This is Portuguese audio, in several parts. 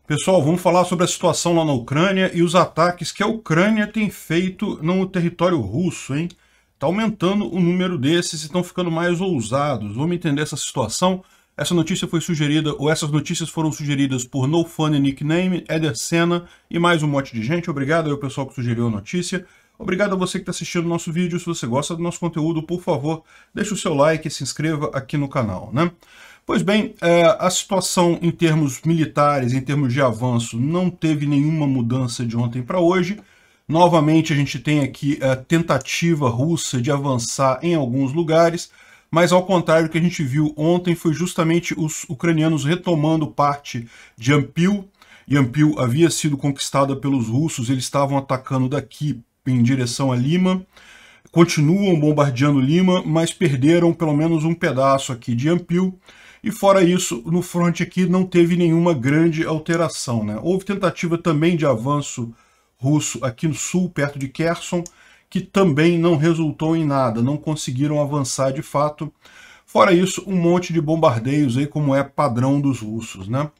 Pessoal, vamos falar sobre a situação lá na Ucrânia e os ataques que a Ucrânia tem feito no território russo, hein? Está aumentando o número desses e estão ficando mais ousados. Vamos entender essa situação. Essa notícia foi sugerida, ou essas notícias foram sugeridas por No Funny Nickname, Eder Senna e mais um monte de gente. Obrigado ao pessoal que sugeriu a notícia. Obrigado a você que está assistindo o nosso vídeo. Se você gosta do nosso conteúdo, por favor, deixe o seu like e se inscreva aqui no canal, né? Pois bem, a situação em termos militares, em termos de avanço, não teve nenhuma mudança de ontem para hoje. Novamente a gente tem aqui a tentativa russa de avançar em alguns lugares, mas ao contrário do que a gente viu ontem, foi justamente os ucranianos retomando parte de Yampil. Yampil havia sido conquistada pelos russos, eles estavam atacando daqui em direção a Lima. Continuam bombardeando Lima, mas perderam pelo menos um pedaço aqui de Yampil. E fora isso, no fronte aqui não teve nenhuma grande alteração, né? Houve tentativa também de avanço russo aqui no sul, perto de Kherson, que também não resultou em nada, não conseguiram avançar de fato. Fora isso, um monte de bombardeios aí, como é padrão dos russos, né?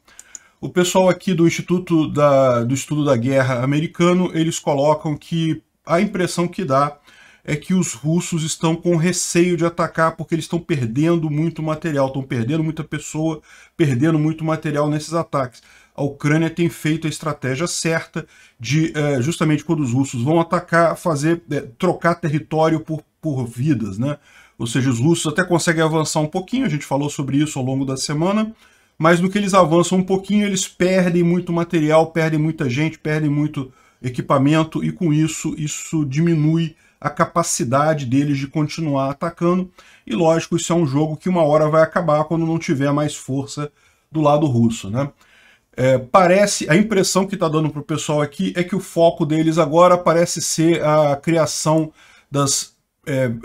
O pessoal aqui do Instituto do Estudo da Guerra americano, eles colocam que a impressão que dá é que os russos estão com receio de atacar porque eles estão perdendo muito material, estão perdendo muita pessoa, perdendo muito material nesses ataques. A Ucrânia tem feito a estratégia certa de, justamente quando os russos vão atacar, trocar território por vidas, né? Ou seja, os russos até conseguem avançar um pouquinho, a gente falou sobre isso ao longo da semana, mas no que eles avançam um pouquinho, eles perdem muito material, perdem muita gente, perdem muito equipamento, e com isso diminui a capacidade deles de continuar atacando, e lógico, isso é um jogo que uma hora vai acabar quando não tiver mais força do lado russo, né? A impressão que está dando para o pessoal aqui é que o foco deles agora parece ser a criação das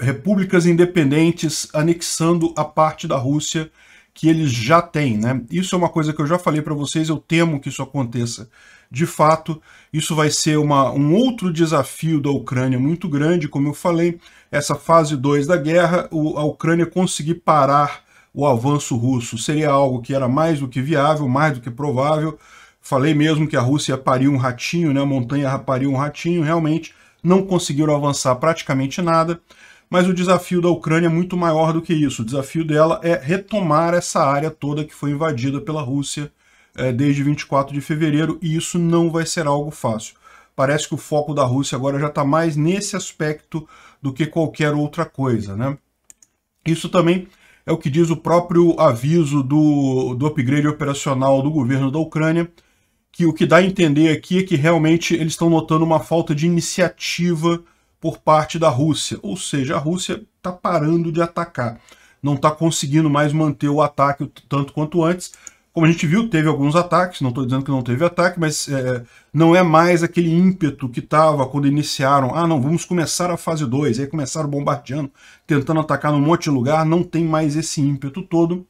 repúblicas independentes, anexando a parte da Rússia que eles já têm, né? Isso é uma coisa que eu já falei para vocês, eu temo que isso aconteça. De fato, isso vai ser um outro desafio da Ucrânia muito grande, como eu falei, essa fase 2 da guerra, a Ucrânia conseguir parar o avanço russo seria algo que era mais do que viável, mais do que provável. Falei mesmo que a Rússia pariu um ratinho, né? A montanha pariu um ratinho, realmente não conseguiram avançar praticamente nada, mas o desafio da Ucrânia é muito maior do que isso. O desafio dela é retomar essa área toda que foi invadida pela Rússia desde 24 de fevereiro, e isso não vai ser algo fácil. Parece que o foco da Rússia agora já está mais nesse aspecto do que qualquer outra coisa, né? Isso também é o que diz o próprio aviso do upgrade operacional do governo da Ucrânia, que o que dá a entender aqui é que realmente eles estão notando uma falta de iniciativa por parte da Rússia, ou seja, a Rússia está parando de atacar, não está conseguindo mais manter o ataque tanto quanto antes. Como a gente viu, teve alguns ataques, não estou dizendo que não teve ataque, mas não é mais aquele ímpeto que estava quando iniciaram, não, vamos começar a fase 2, aí começaram bombardeando, tentando atacar num monte de lugar, não tem mais esse ímpeto todo.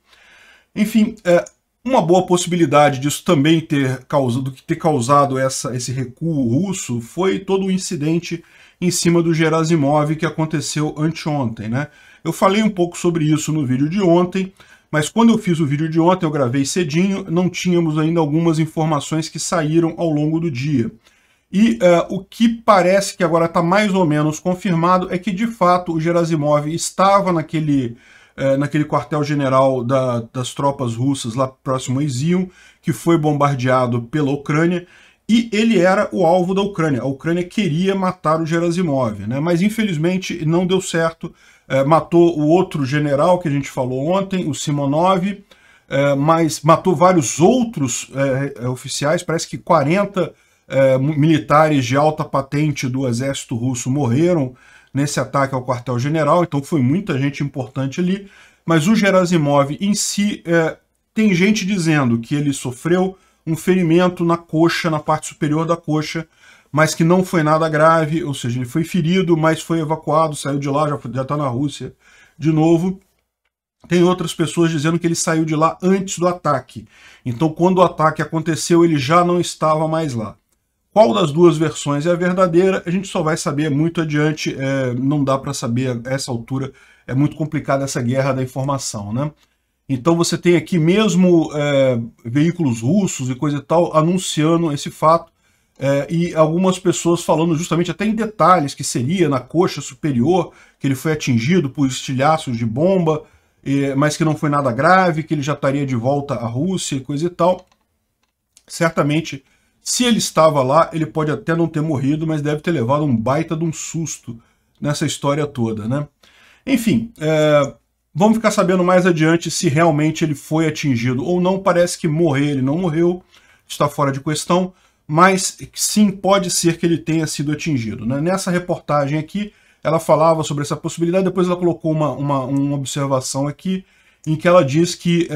Enfim, uma boa possibilidade disso também ter causado esse recuo russo foi todo o incidente em cima do Gerasimov que aconteceu anteontem, né? Eu falei um pouco sobre isso no vídeo de ontem, mas quando eu fiz o vídeo de ontem, eu gravei cedinho, não tínhamos ainda algumas informações que saíram ao longo do dia. E o que parece que agora está mais ou menos confirmado é que, de fato, o Gerasimov estava naquele quartel-general das tropas russas lá próximo a Izium, que foi bombardeado pela Ucrânia, e ele era o alvo da Ucrânia. A Ucrânia queria matar o Gerasimov, né? Mas infelizmente não deu certo. Matou o outro general que a gente falou ontem, o Simonov, mas matou vários outros oficiais, parece que 40 militares de alta patente do exército russo morreram nesse ataque ao quartel-general, então foi muita gente importante ali, mas o Gerasimov em si, tem gente dizendo que ele sofreu um ferimento na coxa, na parte superior da coxa, mas que não foi nada grave, ou seja, ele foi ferido, mas foi evacuado, saiu de lá, já está na Rússia de novo. Tem outras pessoas dizendo que ele saiu de lá antes do ataque. Então, quando o ataque aconteceu, ele já não estava mais lá. Qual das duas versões é a verdadeira, a gente só vai saber muito adiante, não dá para saber a essa altura, é muito complicada essa guerra da informação, né? Então você tem aqui mesmo veículos russos e coisa e tal anunciando esse fato, e algumas pessoas falando justamente até em detalhes que seria na coxa superior, que ele foi atingido por estilhaços de bomba, mas que não foi nada grave, que ele já estaria de volta à Rússia e coisa e tal. Certamente, se ele estava lá, ele pode até não ter morrido, mas deve ter levado um baita de um susto nessa história toda, né? Enfim, vamos ficar sabendo mais adiante se realmente ele foi atingido ou não. Parece que morrer ele não morreu, está fora de questão, mas sim, pode ser que ele tenha sido atingido, né? Nessa reportagem aqui, ela falava sobre essa possibilidade, depois ela colocou uma observação aqui, em que ela diz que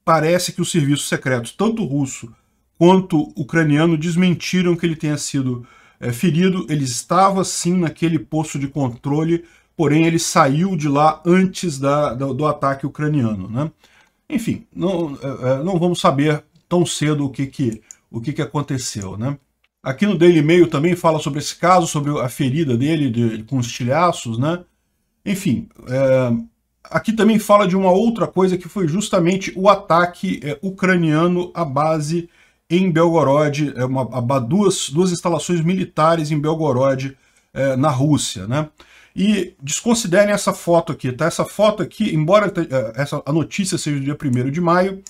parece que os serviços secretos, tanto russo quanto ucraniano, desmentiram que ele tenha sido ferido. Ele estava sim naquele posto de controle, porém ele saiu de lá antes do ataque ucraniano, né? Enfim, não vamos saber tão cedo o que aconteceu, né? Aqui no Daily Mail também fala sobre esse caso, sobre a ferida dele com estilhaços, né? Enfim, aqui também fala de uma outra coisa que foi justamente o ataque ucraniano à base em Belgorod, duas instalações militares em Belgorod, na Rússia, né? E desconsiderem essa foto aqui, tá? Essa foto aqui, embora a notícia seja do dia 1º de maio,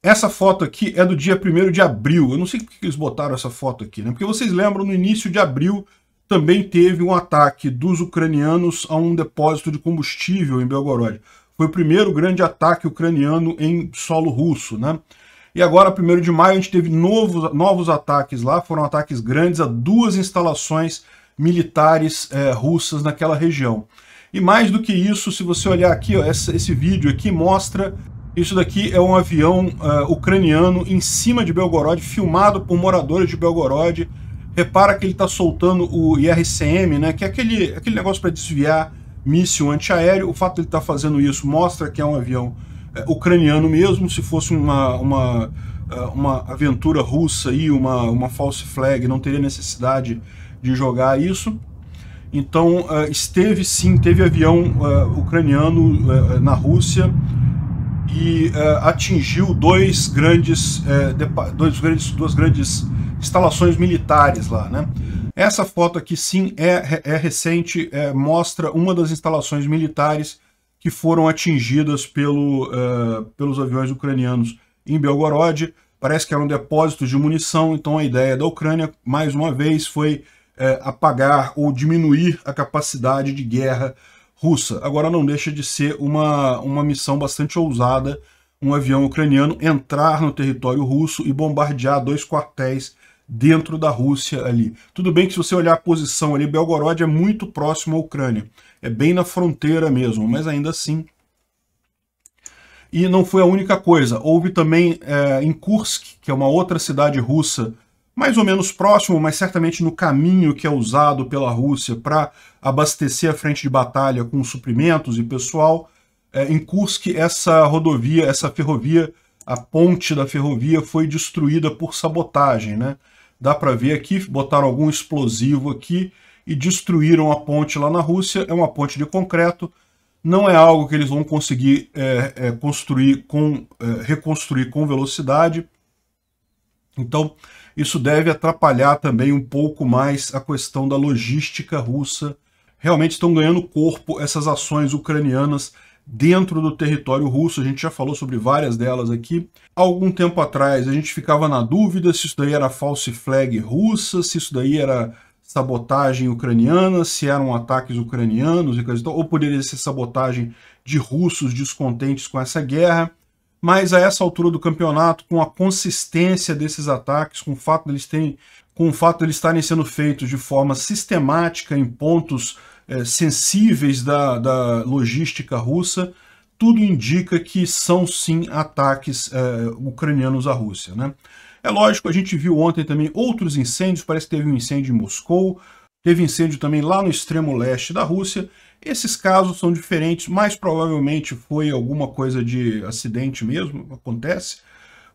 essa foto aqui é do dia 1º de abril. Eu não sei por que eles botaram essa foto aqui, né? Porque vocês lembram, no início de abril também teve um ataque dos ucranianos a um depósito de combustível em Belgorod. Foi o primeiro grande ataque ucraniano em solo russo, né? E agora, 1º de maio, a gente teve novos ataques lá, foram ataques grandes a duas instalações militares russas naquela região. E mais do que isso, se você olhar aqui, ó, esse vídeo aqui mostra... Isso daqui é um avião ucraniano em cima de Belgorod, filmado por moradores de Belgorod. Repara que ele está soltando o IRCM, né, que é aquele negócio para desviar míssil antiaéreo. O fato de ele estar fazendo isso mostra que é um avião ucraniano mesmo. Se fosse uma aventura russa e uma false flag, não teria necessidade de jogar isso. Então, teve avião ucraniano na Rússia, e atingiu duas grandes instalações militares lá, né? Essa foto aqui sim é recente, mostra uma das instalações militares que foram atingidas pelos aviões ucranianos em Belgorod. Parece que era um depósito de munição, então a ideia da Ucrânia, mais uma vez, foi apagar ou diminuir a capacidade de guerra russa. Agora não deixa de ser uma missão bastante ousada, um avião ucraniano entrar no território russo e bombardear 2 quartéis dentro da Rússia ali. Tudo bem que se você olhar a posição ali, Belgorod é muito próximo à Ucrânia, é bem na fronteira mesmo, mas ainda assim. E não foi a única coisa, houve também em Kursk, que é uma outra cidade russa, mais ou menos próximo, mas certamente no caminho que é usado pela Rússia para abastecer a frente de batalha com suprimentos e pessoal. Em Kursk, essa ferrovia, a ponte da ferrovia foi destruída por sabotagem, né? Dá para ver aqui, botaram algum explosivo aqui e destruíram a ponte lá na Rússia. É uma ponte de concreto, não é algo que eles vão conseguir reconstruir com velocidade. Então, isso deve atrapalhar também um pouco mais a questão da logística russa. Realmente estão ganhando corpo essas ações ucranianas dentro do território russo. A gente já falou sobre várias delas aqui. Há algum tempo atrás a gente ficava na dúvida se isso daí era false flag russa, se isso daí era sabotagem ucraniana, se eram ataques ucranianos e coisa e tal, ou poderia ser sabotagem de russos descontentes com essa guerra. Mas a essa altura do campeonato, com a consistência desses ataques, com o fato de eles estarem sendo feitos de forma sistemática em pontos sensíveis da logística russa, tudo indica que são sim ataques ucranianos à Rússia, né? É lógico, a gente viu ontem também outros incêndios, parece que teve um incêndio em Moscou, teve incêndio também lá no extremo leste da Rússia. Esses casos são diferentes, mais provavelmente foi alguma coisa de acidente mesmo, acontece.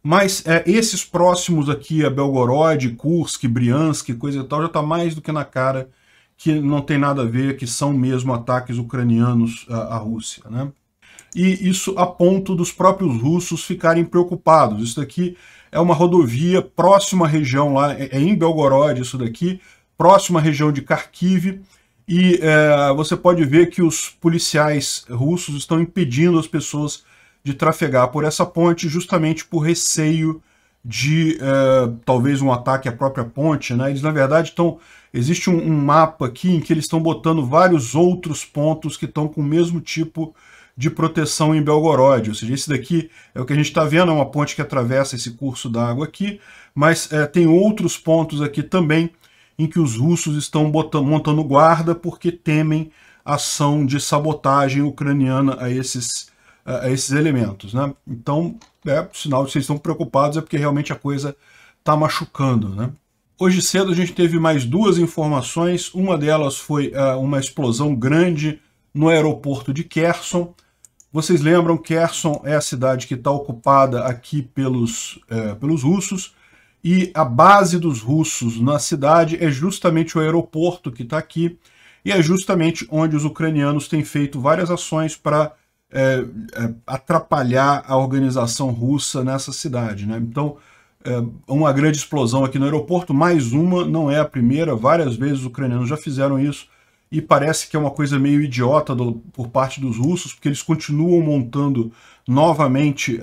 Mas esses próximos aqui, a Belgorod, Kursk, Briansk, coisa e tal, já está mais do que na cara que não tem nada a ver, que são mesmo ataques ucranianos à Rússia, né? e isso a ponto dos próprios russos ficarem preocupados. Isso daqui é uma rodovia próxima à região lá, é em Belgorod isso daqui, próxima à região de Kharkiv, e você pode ver que os policiais russos estão impedindo as pessoas de trafegar por essa ponte justamente por receio de talvez um ataque à própria ponte, né? Eles, na verdade, estão... Existe um mapa aqui em que eles estão botando vários outros pontos que estão com o mesmo tipo de proteção em Belgorod. Ou seja, esse daqui é o que a gente está vendo, é uma ponte que atravessa esse curso d'água aqui, mas tem outros pontos aqui também em que os russos estão montando guarda porque temem ação de sabotagem ucraniana a esses elementos, né? Então, sinal de que vocês estão preocupados é porque realmente a coisa está machucando, né? Hoje cedo a gente teve mais duas informações, uma delas foi uma explosão grande no aeroporto de Kherson. Vocês lembram, Kherson é a cidade que está ocupada aqui pelos russos, e a base dos russos na cidade é justamente o aeroporto que está aqui, e é justamente onde os ucranianos têm feito várias ações para atrapalhar a organização russa nessa cidade, né? Então, uma grande explosão aqui no aeroporto, mais uma, não é a primeira, várias vezes os ucranianos já fizeram isso, e parece que é uma coisa meio idiota por parte dos russos, porque eles continuam montando novamente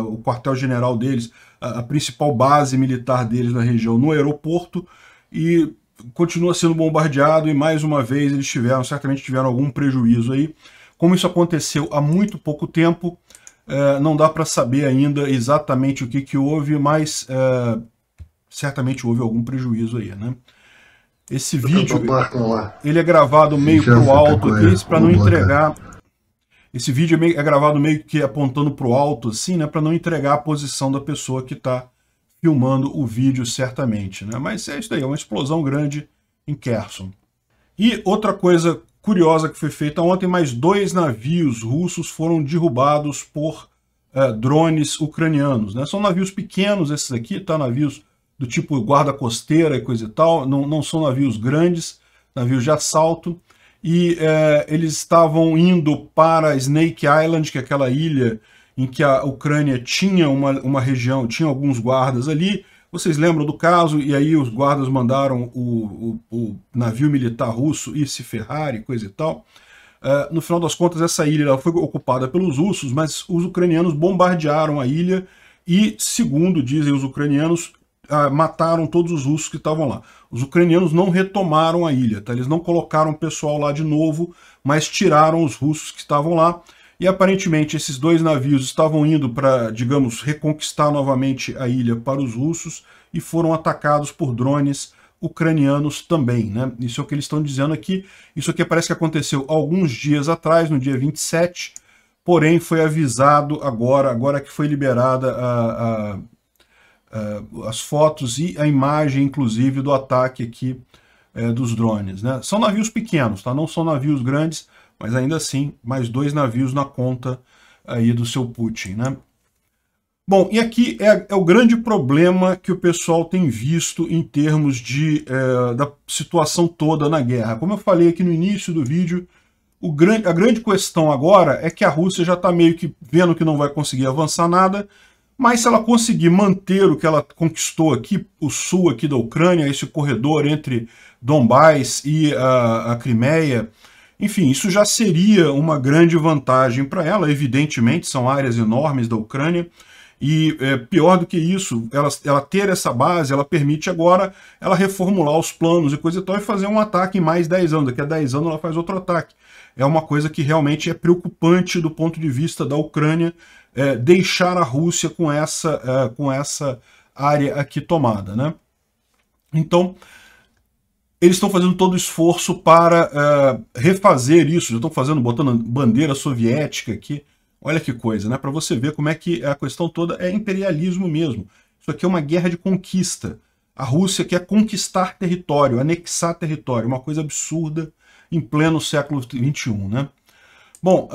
o quartel-general deles, a principal base militar deles na região, no aeroporto, e continua sendo bombardeado, e mais uma vez eles certamente tiveram algum prejuízo aí. Como isso aconteceu há muito pouco tempo, não dá para saber ainda exatamente o que houve, mas certamente houve algum prejuízo aí, né? Esse vídeo, ele é gravado meio pro alto aqui, para não entregar... Esse vídeo é gravado meio que apontando pro alto, assim, né? Para não entregar a posição da pessoa que está filmando o vídeo, certamente, né? Mas é isso daí, é uma explosão grande em Kherson. E outra coisa curiosa que foi feita ontem, mais 2 navios russos foram derrubados por drones ucranianos, né? São navios pequenos esses aqui, tá? Navios do tipo guarda-costeira e coisa e tal, não são navios grandes, navios de assalto, e eles estavam indo para Snake Island, que é aquela ilha em que a Ucrânia tinha uma região, tinha alguns guardas ali. Vocês lembram do caso? E aí os guardas mandaram o navio militar russo ir se ferrar e coisa e tal. No final das contas, essa ilha ela foi ocupada pelos russos, mas os ucranianos bombardearam a ilha e, segundo dizem os ucranianos, mataram todos os russos que estavam lá. Os ucranianos não retomaram a ilha, tá? Eles não colocaram o pessoal lá de novo, mas tiraram os russos que estavam lá. E aparentemente esses 2 navios estavam indo para, digamos, reconquistar novamente a ilha para os russos e foram atacados por drones ucranianos também, né? Isso é o que eles estão dizendo aqui. Isso aqui parece que aconteceu alguns dias atrás, no dia 27, porém foi avisado agora que foi liberada as fotos e a imagem, inclusive, do ataque aqui dos drones, né? São navios pequenos, tá? Não são navios grandes, mas ainda assim, mais 2 navios na conta aí do seu Putin, né? Bom, e aqui é o grande problema que o pessoal tem visto em termos da situação toda na guerra. Como eu falei aqui no início do vídeo, a grande questão agora é que a Rússia já está meio que vendo que não vai conseguir avançar nada, mas se ela conseguir manter o que ela conquistou aqui, o sul aqui da Ucrânia, esse corredor entre Donbás e a Crimeia, enfim, isso já seria uma grande vantagem para ela. Evidentemente, são áreas enormes da Ucrânia, e pior do que isso, ela ter essa base, ela permite agora ela reformular os planos e coisa e tal, e fazer um ataque em mais 10 anos. Daqui a 10 anos ela faz outro ataque. É uma coisa que realmente é preocupante do ponto de vista da Ucrânia, deixar a Rússia com essa área aqui tomada, né? Então, eles estão fazendo todo o esforço para refazer isso, já estão botando bandeira soviética aqui. Olha que coisa, né? Para você ver como é que a questão toda é imperialismo mesmo. Isso aqui é uma guerra de conquista. A Rússia quer conquistar território, anexar território, uma coisa absurda em pleno século XXI, né? Bom,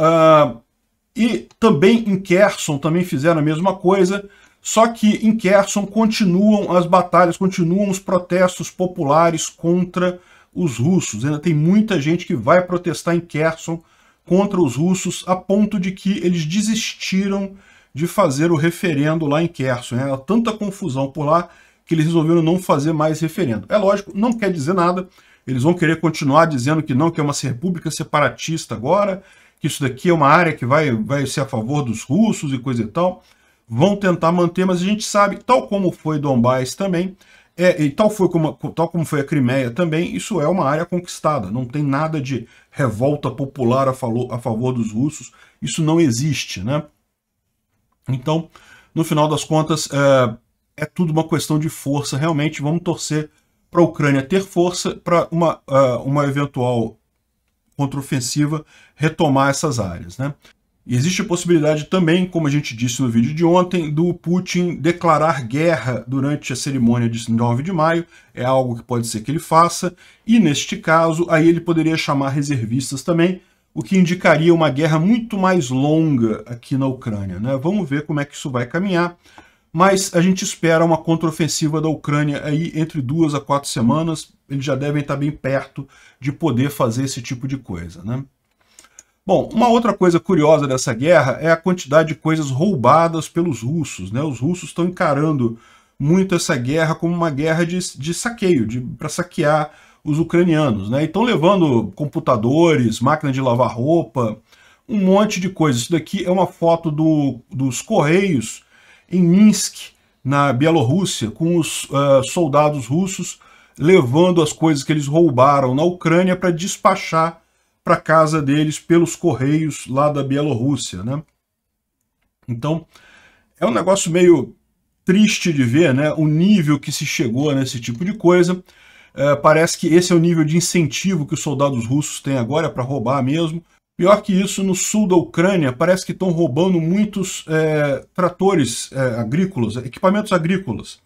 e também em Kherson também fizeram a mesma coisa, só que em Kherson continuam as batalhas, continuam os protestos populares contra os russos. Ainda tem muita gente que vai protestar em Kherson contra os russos a ponto de que eles desistiram de fazer o referendo lá em Kherson. Era tanta confusão por lá que eles resolveram não fazer mais referendo. É lógico, não quer dizer nada, eles vão querer continuar dizendo que não, que é uma república separatista agora, que isso daqui é uma área que vai ser a favor dos russos e coisa e tal. Vão tentar manter, mas a gente sabe, tal como foi Donbás também, e tal como foi a Crimeia também, isso é uma área conquistada. Não tem nada de revolta popular a favor dos russos. Isso não existe, né? Então, no final das contas, é tudo uma questão de força. Realmente, vamos torcer para a Ucrânia ter força para uma eventual contraofensiva retomar essas áreas, né? E existe a possibilidade também, como a gente disse no vídeo de ontem, do Putin declarar guerra durante a cerimônia de 9 de maio. É algo que pode ser que ele faça. E neste caso, aí ele poderia chamar reservistas também, o que indicaria uma guerra muito mais longa aqui na Ucrânia, né? Vamos ver como é que isso vai caminhar. Mas a gente espera uma contraofensiva da Ucrânia aí entre 2 a 4 semanas. Eles já devem estar bem perto de poder fazer esse tipo de coisa, né? Bom, uma outra coisa curiosa dessa guerra é a quantidade de coisas roubadas pelos russos, né? Os russos estão encarando muito essa guerra como uma guerra de saqueio, para saquear os ucranianos, né? E estão levando computadores, máquina de lavar roupa, um monte de coisa. Isso daqui é uma foto dos Correios em Minsk, na Bielorrússia, com os soldados russos levando as coisas que eles roubaram na Ucrânia para despachar para casa deles pelos Correios lá da Bielorrússia, né? Então, é um negócio meio triste de ver, né? O nível que se chegou nesse tipo de coisa. Parece que esse é o nível de incentivo que os soldados russos têm agora para roubar mesmo. Pior que isso, no sul da Ucrânia, parece que estão roubando muitos tratores agrícolas, equipamentos agrícolas.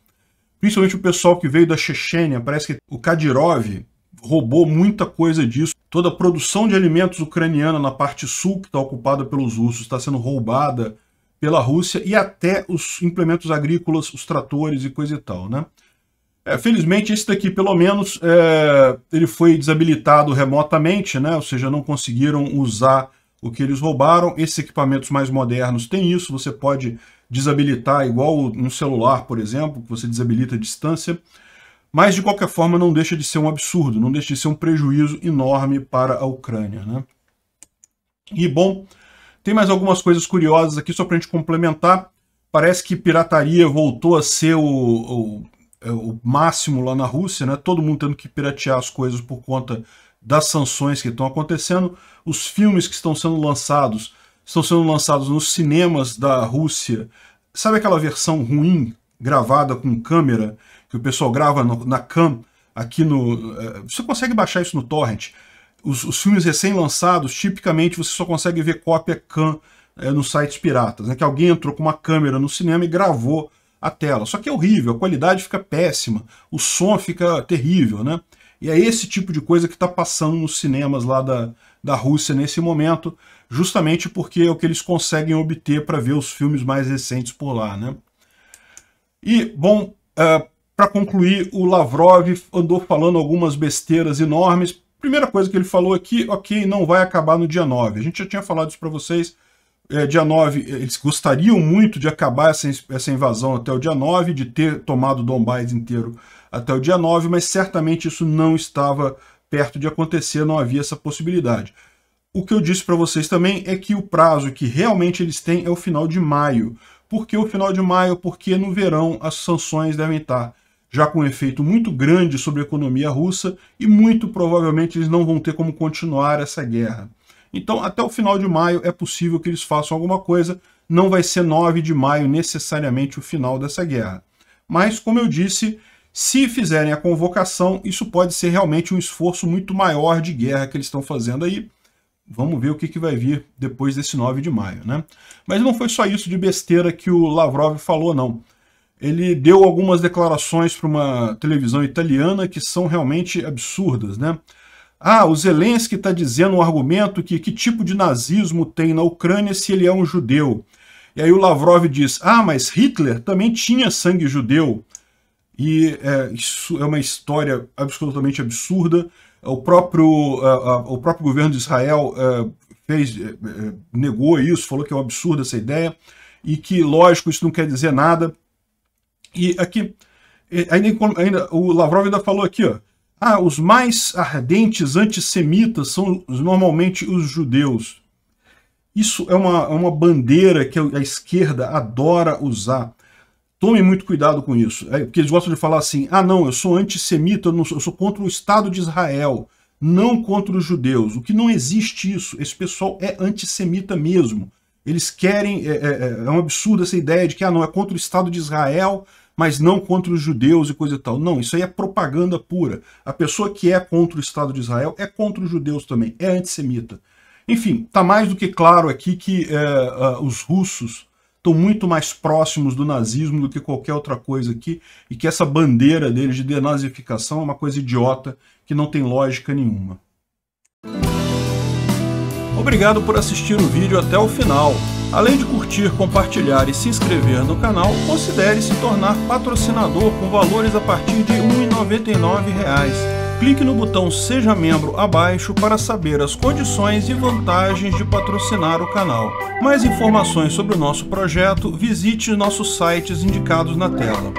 Principalmente o pessoal que veio da Chechênia, parece que o Kadyrov roubou muita coisa disso. Toda a produção de alimentos ucraniana na parte sul, que está ocupada pelos russos, está sendo roubada pela Rússia, e até os implementos agrícolas, os tratores e coisa e tal, né? Felizmente, esse daqui, pelo menos, ele foi desabilitado remotamente, né? Ou seja, não conseguiram usar o que eles roubaram. Esses equipamentos mais modernos têm isso, você pode desabilitar, igual no celular, por exemplo, que você desabilita a distância. Mas, de qualquer forma, não deixa de ser um absurdo, não deixa de ser um prejuízo enorme para a Ucrânia, né? E, bom, tem mais algumas coisas curiosas aqui, só para a gente complementar. Parece que pirataria voltou a ser o máximo lá na Rússia, né? Todo mundo tendo que piratear as coisas por conta das sanções que estão acontecendo. Os filmes que estão sendo lançados nos cinemas da Rússia. Sabe aquela versão ruim, gravada com câmera, que o pessoal grava na cam, aqui no... Você consegue baixar isso no torrent. Os filmes recém-lançados, tipicamente, você só consegue ver cópia cam nos sites piratas, né? Que alguém entrou com uma câmera no cinema e gravou a tela. Só que é horrível, a qualidade fica péssima, o som fica terrível, né? E é esse tipo de coisa que está passando nos cinemas lá da Rússia nesse momento, justamente porque é o que eles conseguem obter para ver os filmes mais recentes por lá, né? E, bom, para concluir, o Lavrov andou falando algumas besteiras enormes. Primeira coisa que ele falou aqui, ok, não vai acabar no dia 9. A gente já tinha falado isso para vocês. Dia 9, eles gostariam muito de acabar essa invasão até o dia 9, de ter tomado o Donbás inteiro até o dia 9, mas certamente isso não estava perto de acontecer, não havia essa possibilidade. O que eu disse para vocês também é que o prazo que realmente eles têm é o final de maio. Por que o final de maio? Porque no verão as sanções devem estar já com um efeito muito grande sobre a economia russa e muito provavelmente eles não vão ter como continuar essa guerra. Então, até o final de maio é possível que eles façam alguma coisa, não vai ser 9 de maio necessariamente o final dessa guerra. Mas, como eu disse, se fizerem a convocação, isso pode ser realmente um esforço muito maior de guerra que eles estão fazendo aí. Vamos ver o que vai vir depois desse 9 de maio, né? Mas não foi só isso de besteira que o Lavrov falou, não. Ele deu algumas declarações para uma televisão italiana que são realmente absurdas, né? O Zelensky está dizendo um argumento que tipo de nazismo tem na Ucrânia se ele é um judeu. E aí o Lavrov diz, mas Hitler também tinha sangue judeu. E isso é uma história absolutamente absurda. O próprio governo de Israel negou isso, falou que é um absurdo essa ideia, e que, lógico, isso não quer dizer nada. E aqui, ainda o Lavrov ainda falou aqui, ó, os mais ardentes antissemitas são normalmente os judeus. Isso é uma bandeira que a esquerda adora usar. Tome muito cuidado com isso, porque eles gostam de falar assim, não, eu sou antissemita, eu sou contra o Estado de Israel, não contra os judeus. O que não existe isso, esse pessoal é antissemita mesmo. Eles querem, é um absurdo essa ideia de que não, é contra o Estado de Israel, mas não contra os judeus e coisa e tal. Não, isso aí é propaganda pura. A pessoa que é contra o Estado de Israel é contra os judeus também, é antissemita. Enfim, está mais do que claro aqui que os russos estão muito mais próximos do nazismo do que qualquer outra coisa aqui, e que essa bandeira deles de denazificação é uma coisa idiota, que não tem lógica nenhuma. Obrigado por assistir o vídeo até o final. Além de curtir, compartilhar e se inscrever no canal, considere se tornar patrocinador com valores a partir de R$ 1,99. Clique no botão Seja Membro abaixo para saber as condições e vantagens de patrocinar o canal. Mais informações sobre o nosso projeto, visite nossos sites indicados na tela.